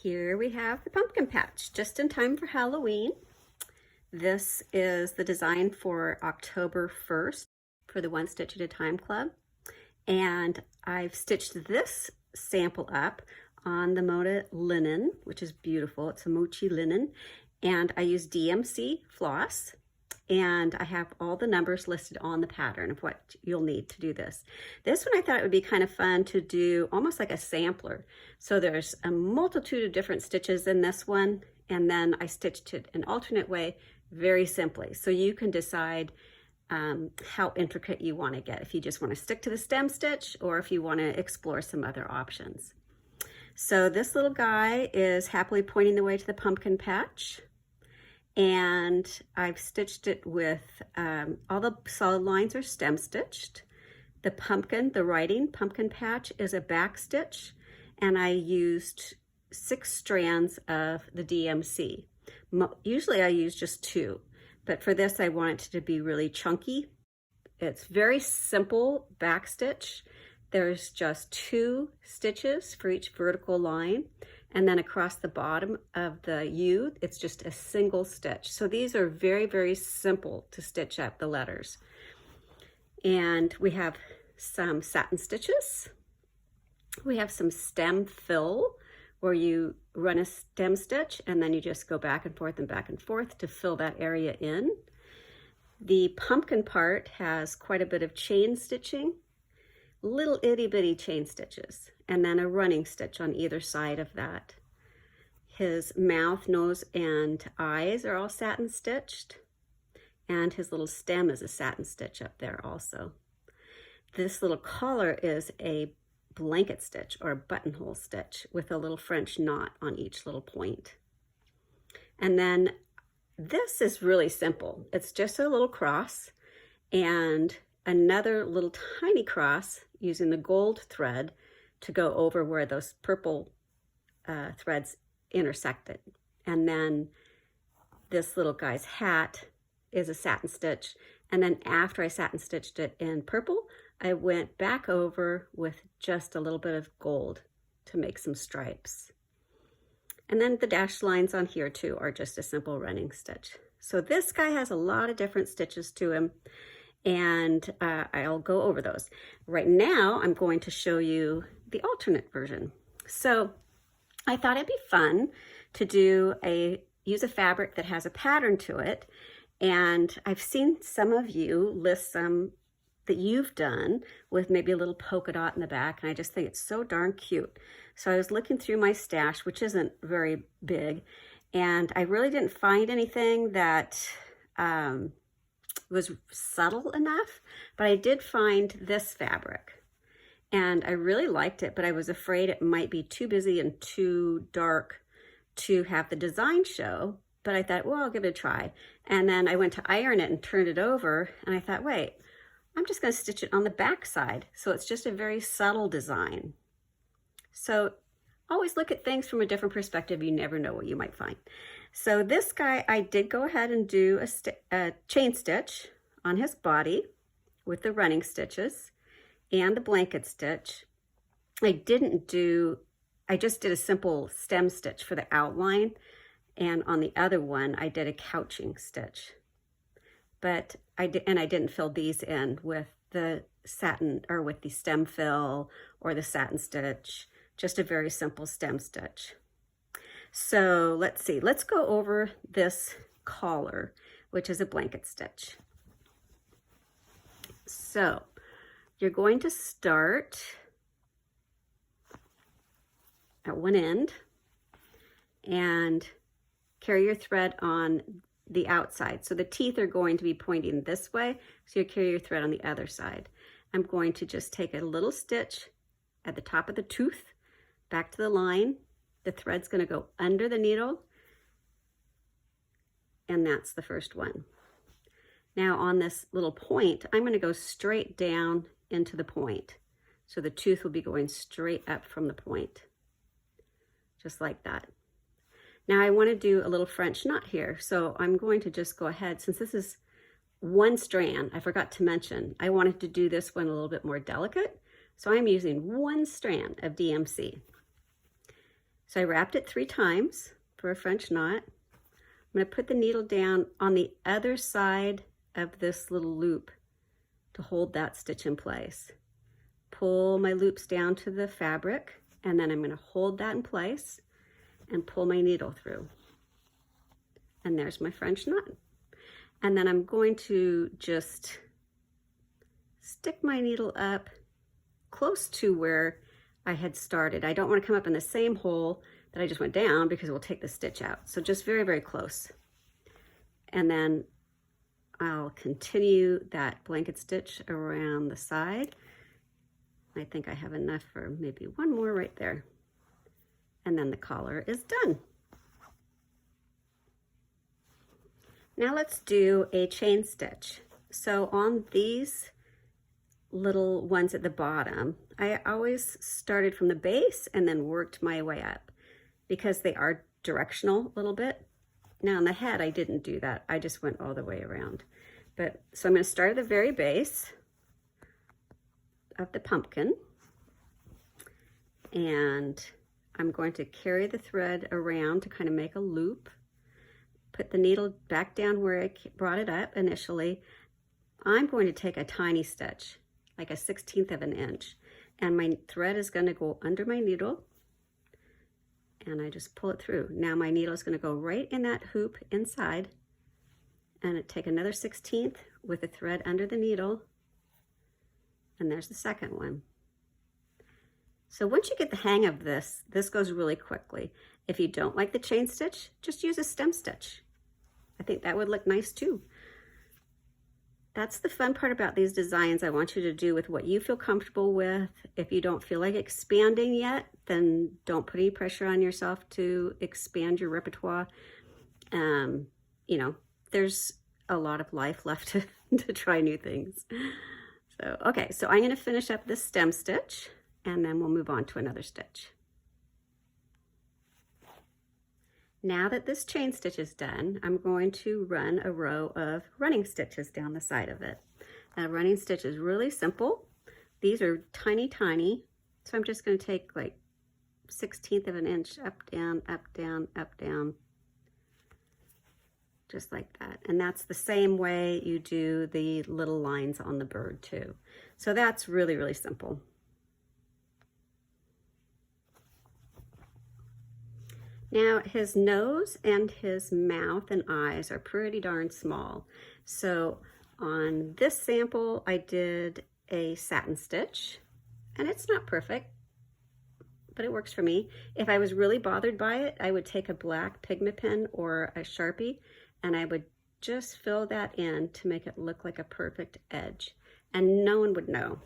Here we have the pumpkin patch, just in time for Halloween. This is the design for October 1st for the One Stitch at a Time Club. And I've stitched this sample up on the Moda linen, which is beautiful. It's a mochi linen. And I use DMC floss. And I have all the numbers listed on the pattern of what you'll need to do this. This one I thought it would be kind of fun to do almost like a sampler. So there's a multitude of different stitches in this one, and then I stitched it an alternate way very simply. So you can decide how intricate you want to get, if you just want to stick to the stem stitch or if you want to explore some other options. So this little guy is happily pointing the way to the pumpkin patch. And I've stitched it with, all the solid lines are stem stitched. The pumpkin, the writing pumpkin patch is a back stitch, and I used 6 strands of the DMC. Usually I use just 2, but for this I want it to be really chunky. It's very simple back stitch. There's just 2 stitches for each vertical line. And then across the bottom of the U, it's just a single stitch. So these are very, very simple to stitch up the letters. And we have some satin stitches. We have some stem fill, where you run a stem stitch and then you just go back and forth to fill that area in. The pumpkin part has quite a bit of chain stitching, little itty bitty chain stitches, and then a running stitch on either side of that. His mouth, nose, and eyes are all satin stitched, and his little stem is a satin stitch up there also. This little collar is a blanket stitch or buttonhole stitch with a little French knot on each little point. And then this is really simple. It's just a little cross and another little tiny cross using the gold thread to go over where those purple threads intersected. And then this little guy's hat is a satin stitch. And then after I satin stitched it in purple, I went back over with just a little bit of gold to make some stripes. And then the dashed lines on here too are just a simple running stitch. So this guy has a lot of different stitches to him, and I'll go over those. Right now, I'm going to show you the alternate version. So I thought it'd be fun to use a fabric that has a pattern to it. And I've seen some of you list some that you've done with maybe a little polka dot in the back, and I just think it's so darn cute. So I was looking through my stash, which isn't very big, and I really didn't find anything that was subtle enough, but I did find this fabric and I really liked it, but I was afraid it might be too busy and too dark to have the design show. But I thought, well, I'll give it a try. And then I went to iron it and turned it over, and I thought, wait, I'm just going to stitch it on the back side. So it's just a very subtle design. So always look at things from a different perspective. You never know what you might find. So this guy, I did go ahead and do a chain stitch on his body with the running stitches and the blanket stitch. I just did a simple stem stitch for the outline. And on the other one, I did a couching stitch. But I didn't fill these in with the satin or with the stem fill or the satin stitch, just a very simple stem stitch. So let's see, let's go over this collar, which is a blanket stitch. So you're going to start at one end and carry your thread on the outside. So the teeth are going to be pointing this way, so you carry your thread on the other side. I'm going to just take a little stitch at the top of the tooth, back to the line. The thread's going to go under the needle, and that's the first one. Now on this little point, I'm going to go straight down into the point. So the tooth will be going straight up from the point, just like that. Now I want to do a little French knot here. So I'm going to just go ahead, since this is one strand, I forgot to mention, I wanted to do this one a little bit more delicate. So I'm using one strand of DMC. So I wrapped it 3 times for a French knot. I'm going to put the needle down on the other side of this little loop to hold that stitch in place. Pull my loops down to the fabric, and then I'm going to hold that in place and pull my needle through. And there's my French knot. And then I'm going to just stick my needle up close to where I had started. I don't want to come up in the same hole that I just went down because it will take the stitch out. So just very, very close. And then I'll continue that blanket stitch around the side. I think I have enough for maybe one more right there. And then the collar is done. Now let's do a chain stitch. So on these little ones at the bottom, I always started from the base and then worked my way up because they are directional a little bit. Now on the head, I didn't do that. I just went all the way around. But so I'm going to start at the very base of the pumpkin, and I'm going to carry the thread around to kind of make a loop. Put the needle back down where I brought it up initially. I'm going to take a tiny stitch, like a 1/16 of an inch, and my thread is going to go under my needle, and I just pull it through. Now my needle is going to go right in that hoop inside, and take another 1/16 with the thread under the needle, and there's the second one. So once you get the hang of this, this goes really quickly. If you don't like the chain stitch, just use a stem stitch. I think that would look nice too. That's the fun part about these designs. I want you to do with what you feel comfortable with. If you don't feel like expanding yet, then don't put any pressure on yourself to expand your repertoire. You know, there's a lot of life left to try new things. So, okay, so I'm going to finish up this stem stitch, and then we'll move on to another stitch. Now that this chain stitch is done, I'm going to run a row of running stitches down the side of it. A running stitch is really simple. These are tiny, tiny. So I'm just going to take like 1/16 of an inch up, down, up, down, up, down. Just like that. And that's the same way you do the little lines on the bird too. So that's really, really simple. Now his nose and his mouth and eyes are pretty darn small. So on this sample, I did a satin stitch, and it's not perfect, but it works for me. If I was really bothered by it, I would take a black pigment pen or a Sharpie, and I would just fill that in to make it look like a perfect edge, and no one would know.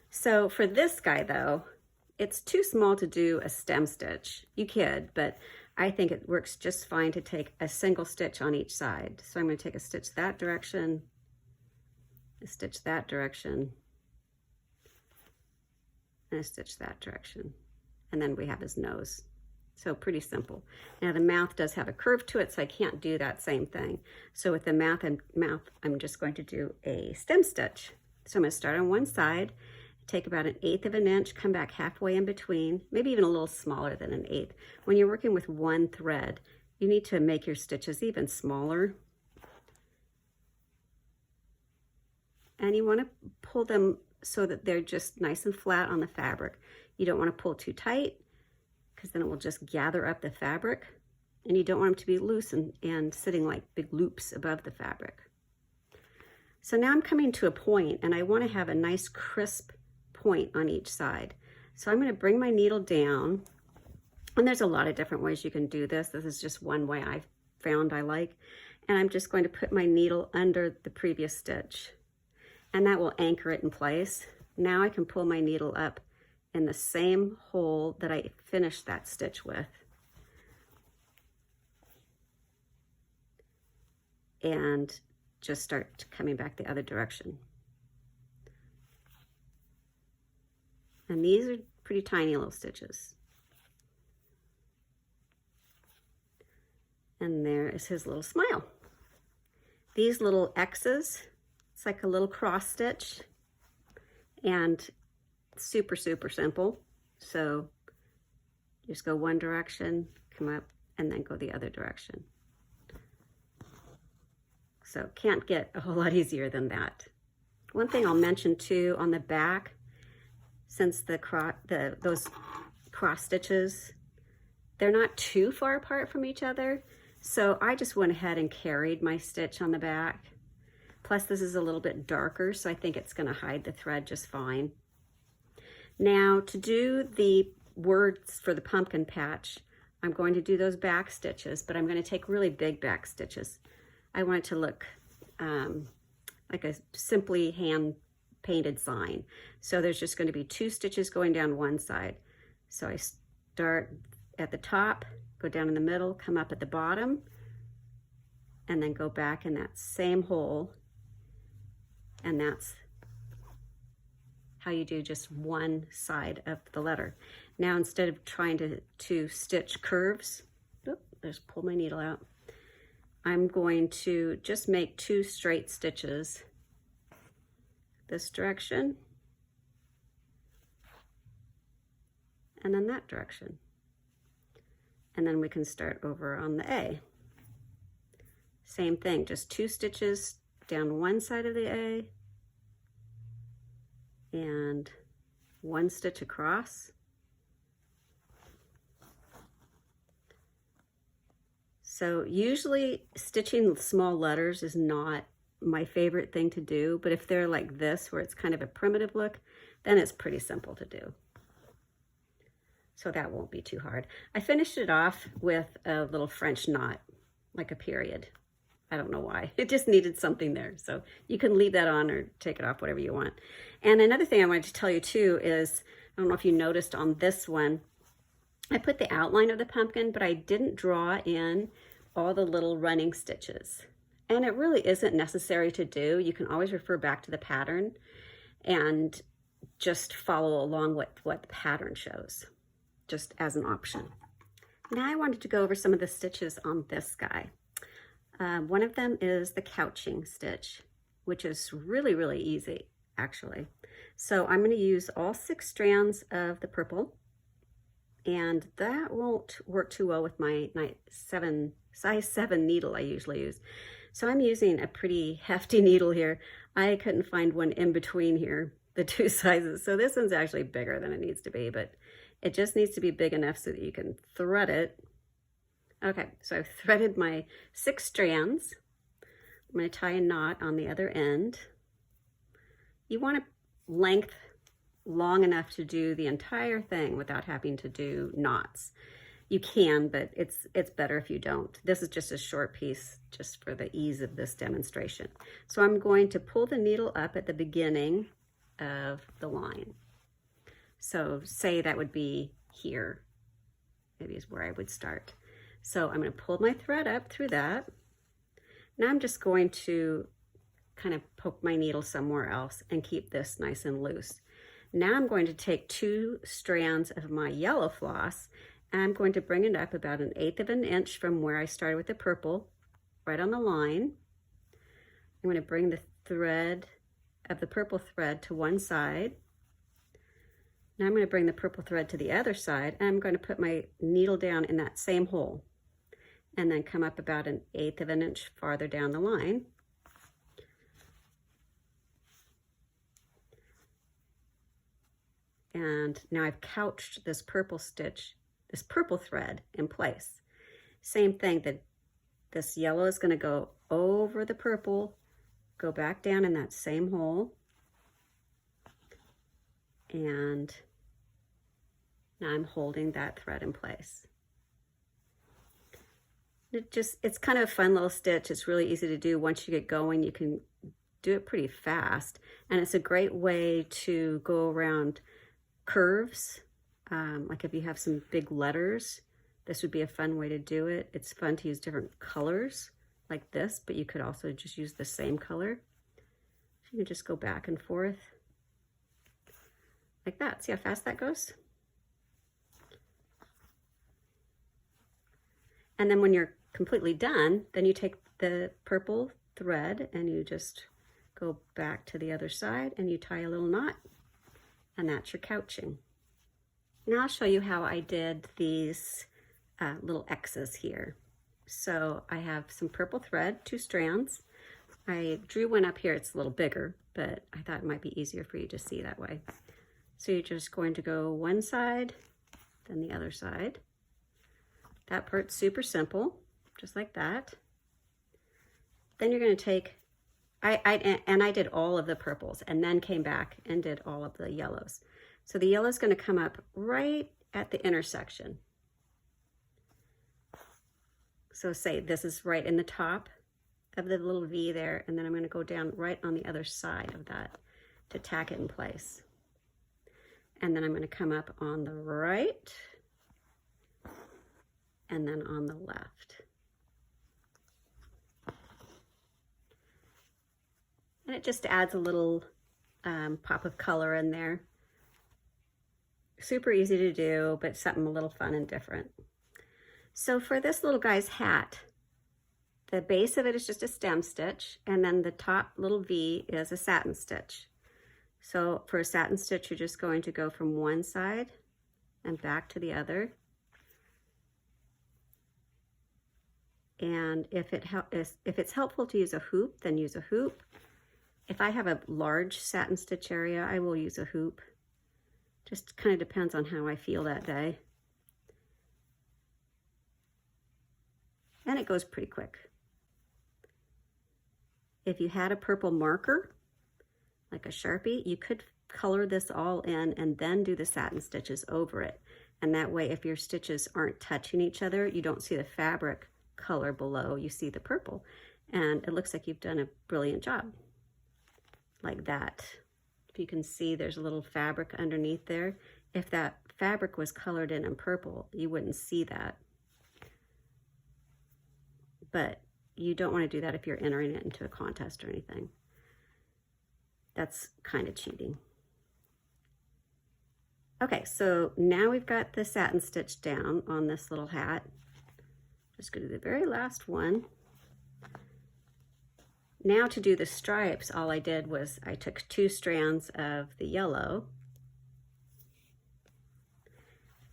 So for this guy though, it's too small to do a stem stitch. You could, but I think it works just fine to take a single stitch on each side. So I'm going to take a stitch that direction, a stitch that direction, and a stitch that direction. And then we have his nose. So pretty simple. Now the mouth does have a curve to it, so I can't do that same thing. So with the mouth, I'm just going to do a stem stitch. So I'm going to start on one side, take about 1/8 of an inch, come back halfway in between, maybe even a little smaller than 1/8. When you're working with one thread, you need to make your stitches even smaller. And you want to pull them so that they're just nice and flat on the fabric. You don't want to pull too tight, because then it will just gather up the fabric. And you don't want them to be loose and sitting like big loops above the fabric. So now I'm coming to a point, and I want to have a nice crisp point on each side. So I'm going to bring my needle down, and there's a lot of different ways you can do this. This is just one way I've found I like. And I'm just going to put my needle under the previous stitch, and that will anchor it in place. Now I can pull my needle up in the same hole that I finished that stitch with, and just start coming back the other direction. And these are pretty tiny little stitches. And there is his little smile. These little X's, it's like a little cross stitch, and super, super simple. So You just go one direction, come up, and then go the other direction. So can't get a whole lot easier than that. One thing I'll mention too, on the back, since those cross stitches, they're not too far apart from each other, so I just went ahead and carried my stitch on the back. Plus this is a little bit darker, so I think it's going to hide the thread just fine. Now to do the words for the pumpkin patch, I'm going to do those back stitches, but I'm going to take really big back stitches. I want it to look like a simply hand painted sign. So there's just going to be 2 stitches going down one side. So I start at the top, go down in the middle, come up at the bottom, and then go back in that same hole. And that's how you do just one side of the letter. Now instead of trying to stitch curves, just pull my needle out, I'm going to just make 2 straight stitches this direction and then that direction. And then we can start over on the A. Same thing, just 2 stitches down one side of the A and 1 stitch across. So usually stitching small letters is not my favorite thing to do, but if they're like this, where it's kind of a primitive look, then it's pretty simple to do. So that won't be too hard. I finished it off with a little French knot, like a period. I don't know why. It just needed something there. So you can leave that on or take it off, whatever you want. And another thing I wanted to tell you too is, I don't know if you noticed on this one, I put the outline of the pumpkin, but I didn't draw in all the little running stitches. And it really isn't necessary to do. You can always refer back to the pattern and just follow along what the pattern shows, just as an option. Now I wanted to go over some of the stitches on this guy. One of them is the couching stitch, which is really, really easy, actually. So I'm going to use all 6 strands of the purple, and that won't work too well with my size 7 needle I usually use. So I'm using a pretty hefty needle here. I couldn't find one in between here, the 2 sizes. So this one's actually bigger than it needs to be, but it just needs to be big enough so that you can thread it. Okay, so I've threaded my 6 strands. I'm going to tie a knot on the other end. You want a length long enough to do the entire thing without having to do knots. You can, but it's better if you don't. This is just a short piece just for the ease of this demonstration. So I'm going to pull the needle up at the beginning of the line. So say that would be here, maybe is where I would start. So I'm going to pull my thread up through that. Now I'm just going to kind of poke my needle somewhere else and keep this nice and loose. Now I'm going to take 2 strands of my yellow floss, and I'm going to bring it up about 1/8 of an inch from where I started with the purple, right on the line. I'm going to bring the thread of the purple thread to one side. Now I'm going to bring the purple thread to the other side, and I'm going to put my needle down in that same hole and then come up about 1/8 of an inch farther down the line. And now I've couched this purple stitch, this purple thread in place. Same thing, that this yellow is going to go over the purple, go back down in that same hole, and now I'm holding that thread in place. It's kind of a fun little stitch. It's really easy to do. Once you get going, you can do it pretty fast, and it's a great way to go around curves. Like if you have some big letters, this would be a fun way to do it. It's fun to use different colors like this, but you could also just use the same color. You can just go back and forth like that. See how fast that goes? And then when you're completely done, then you take the purple thread and you just go back to the other side and you tie a little knot, and that's your couching. Now I'll show you how I did these little X's here. So I have some purple thread, 2 strands. I drew one up here, it's a little bigger, but I thought it might be easier for you to see that way. So you're just going to go one side, then the other side. That part's super simple, just like that. Then you're going to take, I did all of the purples and then came back and did all of the yellows. So the yellow is going to come up right at the intersection. So say this is right in the top of the little V there, and then I'm going to go down right on the other side of that to tack it in place. And then I'm going to come up on the right and then on the left. And it just adds a little pop of color in there. Super easy to do, but something a little fun and different. So for this little guy's hat, the base of it is just a stem stitch, and then the top little V is a satin stitch. So for a satin stitch, you're just going to go from one side and back to the other. And if it's helpful to use a hoop, then use a hoop. If I have a large satin stitch area, I will use a hoop. Just kind of depends on how I feel that day. And it goes pretty quick. If you had a purple marker, like a Sharpie, you could color this all in and then do the satin stitches over it. And that way, if your stitches aren't touching each other, you don't see the fabric color below, you see the purple. And it looks like you've done a brilliant job. Like that. If you can see, there's a little fabric underneath there. If that fabric was colored in purple, you wouldn't see that. But you don't want to do that if you're entering it into a contest or anything. That's kind of cheating. Okay, so now we've got the satin stitch down on this little hat. Just go to the very last one. Now to do the stripes, all I did was I took 2 strands of the yellow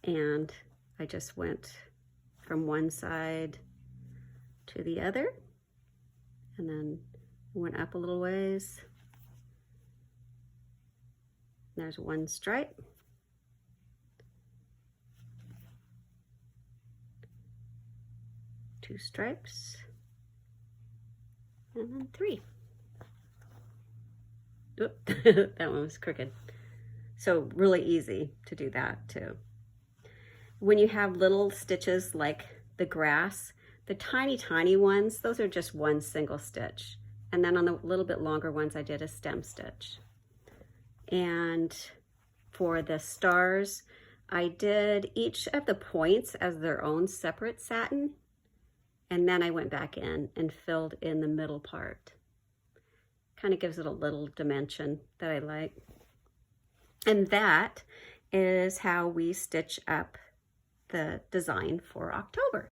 and I just went from one side to the other and then went up a little ways. There's one stripe. Two stripes. And then 3. Oop, that one was crooked. So really easy to do that too. When you have little stitches like the grass, the tiny ones, those are just one single stitch. And then on the little bit longer ones, I did a stem stitch. And for the stars, I did each of the points as their own separate satin. And then I went back in and filled in the middle part. Kind of gives it a little dimension that I like. And that is how we stitch up the design for October.